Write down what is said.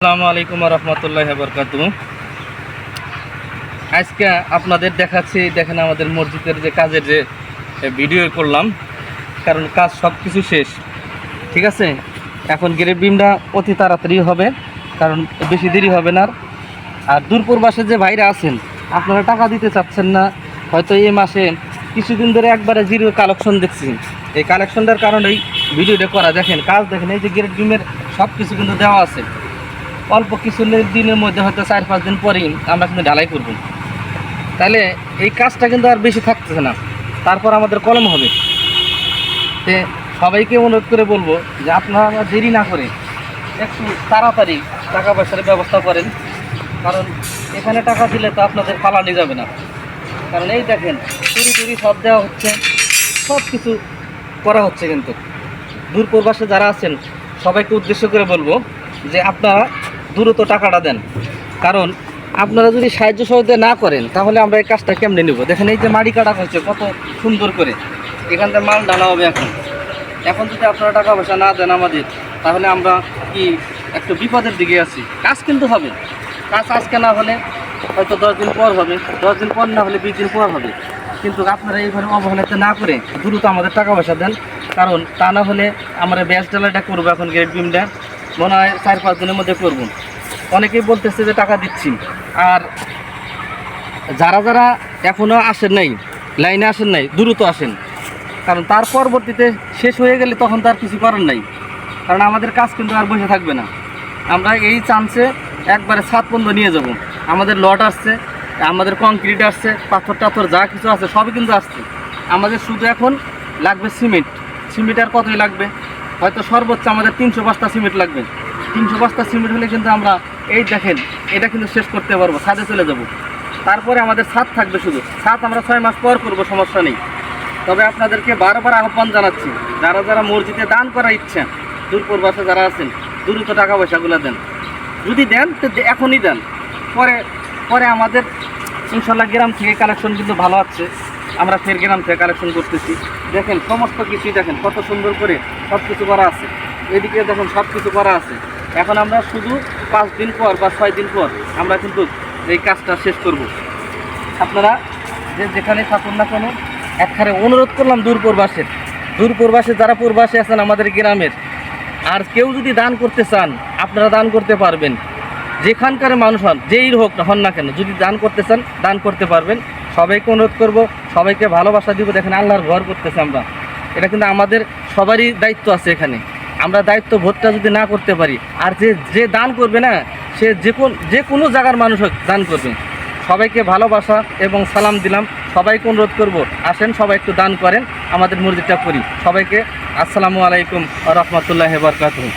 আসসালামু আলাইকুম রহমতুল্লাহ বরকাতু। আজকে আপনাদের দেখাচ্ছি, দেখেন আমাদের মসজিদের যে কাজের যে ভিডিও করলাম, কারণ কাজ সব কিছু শেষ, ঠিক আছে। এখন গ্রেড বিমটা অতি তাড়াতাড়ি হবে, কারণ বেশি দেরি হবে না। আর দূরপ্রবাসে যে ভাইরা আছেন, আপনারা টাকা দিতে চাচ্ছেন না, হয়তো এই মাসে কিছুদিন ধরে একবারে জিরো কালেকশন দেখছি। এই কালেকশনটার কারণেই ভিডিওটা করা। দেখেন কাজ, দেখেন এই যে গ্রেড বিমের সব কিছু কিন্তু দেওয়া আছে। অল্প কিছু দিনের মধ্যে হয়তো 4-5 দিন পরেই আমরা কিন্তু ঢালাই করব। তাহলে এই কাজটা কিন্তু আর বেশি থাকতেছে না, তারপর আমাদের কলম হবে। তে সবাইকে অনুরোধ করে বলবো যে আপনারা দেরি না করে একটু তাড়াতাড়ি টাকা পয়সার ব্যবস্থা করেন, কারণ এখানে টাকা দিলে তো আপনাদের পালানো যাবে না। কারণ এই দেখেন চুরি সব দেওয়া হচ্ছে, সব কিছু করা হচ্ছে। কিন্তু দূরপ্রবাসে যারা আছেন সবাইকে উদ্দেশ্য করে বলবো যে আপনারা দ্রুত টাকাটা দেন, কারণ আপনারা যদি সাহায্য সহযোগিতা না করেন তাহলে আমরা এই কাজটা কেমনে নেব। দেখেন এই যে মাটি কাটা হচ্ছে কত সুন্দর করে, এখান থেকে মাল ডালা হবে। এখন যদি আপনারা টাকা পয়সা না দেন আমাদের, তাহলে আমরা কি একটু বিপদের দিকে আছি। কাজ কিন্তু হবে, কাজ আজকে না হলে হয়তো 10 দিন পর হবে, 10 দিন পর না হলে 20 দিন পর হবে। কিন্তু আপনারা এইভাবে অবহেলাতে না করে দ্রুত আমাদের টাকা পয়সা দেন, কারণ তা না হলে আমরা ব্যাস ডালাটা করবো। এখন গ্রেড বিমটা মনে হয় 4-5 দিনের মধ্যে করব। অনেকেই বলতেছে যে টাকা দিচ্ছি, আর যারা যারা এখনও আসেন নাই, লাইনে আসেন নাই, দ্রুত আসেন, কারণ তার পরবর্তীতে শেষ হয়ে গেলে তখন তার কিছু করার নাই। কারণ আমাদের কাজ কিন্তু আর বসে থাকবে না। আমরা এই চান্সে একবারে ছাদ বন্ধ নিয়ে যাব। আমাদের লট আসছে, আমাদের কংক্রিট আসছে, পাথর টাথর যা কিছু আছে সবই কিন্তু আসছে। আমাদের শুধু এখন লাগবে সিমেন্ট। সিমেন্ট আর কতই লাগবে, হয়তো সর্বোচ্চ আমাদের 300 বস্তা সিমেন্ট লাগবে। 300 বস্তা সিমেন্ট হলে কিন্তু আমরা এই দেখেন এটা কিন্তু শেষ করতে পারবো, ছাদে চলে যাব। তারপরে আমাদের ছাদ থাকবে, শুধু ছাদ আমরা 6 মাস পর করবো, সমস্যা নেই। তবে আপনাদেরকে বারবার আহ্বান জানাচ্ছি, যারা যারা মসজিদে দান করার ইচ্ছা, দূরপ্রবাসে যারা আছেন, দ্রুত টাকা পয়সাগুলো দেন। যদি দেন তো এখনই দেন, পরে পরে আমাদের ইনশাল্লাহ গ্রাম থেকে কালেকশন কিন্তু ভালো আছে। আমরা ফের গ্রাম থেকে কালেকশন করতেছি। দেখেন সমস্ত কিছুই দেখেন কত সুন্দর করে সব কিছু করা আছে। এদিকে দেখেন সব কিছু করা আছে। এখন আমরা শুধু 5 দিন পর বা 6 দিন পর আমরা কিন্তু এই কাজটা শেষ করব। আপনারা যেখানে থাকুন না কেন, একবারে অনুরোধ করলাম দূরপ্রবাসে যারা প্রবাসে আছেন আমাদের গ্রামের, আর কেউ যদি দান করতে চান আপনারা দান করতে পারবেন। যেখানকার মানুষ হন, যেই হন না কেন, যদি দান করতে চান দান করতে পারবেন। সবাইকে অনুরোধ করব, সবাইকে ভালোবাসা দিব। দেখেন আল্লাহর ঘর করতেছে আমরা, এটা কিন্তু আমাদের সবারই দায়িত্ব আছে এখানে। আমরা দায়িত্ব ভোটটা যদি না করতে পারি, আর যে দান করবে না, সে যে কোনো জায়গার মানুষ হোক দান করবে। সবাইকে ভালোবাসা এবং সালাম দিলাম। সবাইকে অনুরোধ করব, আসেন সবাই একটু দান করেন, আমাদের মসজিদটা করি। সবাইকে আসসালামু আলাইকুম ওয়া রাহমাতুল্লাহি ওয়া বারাকাতুহু।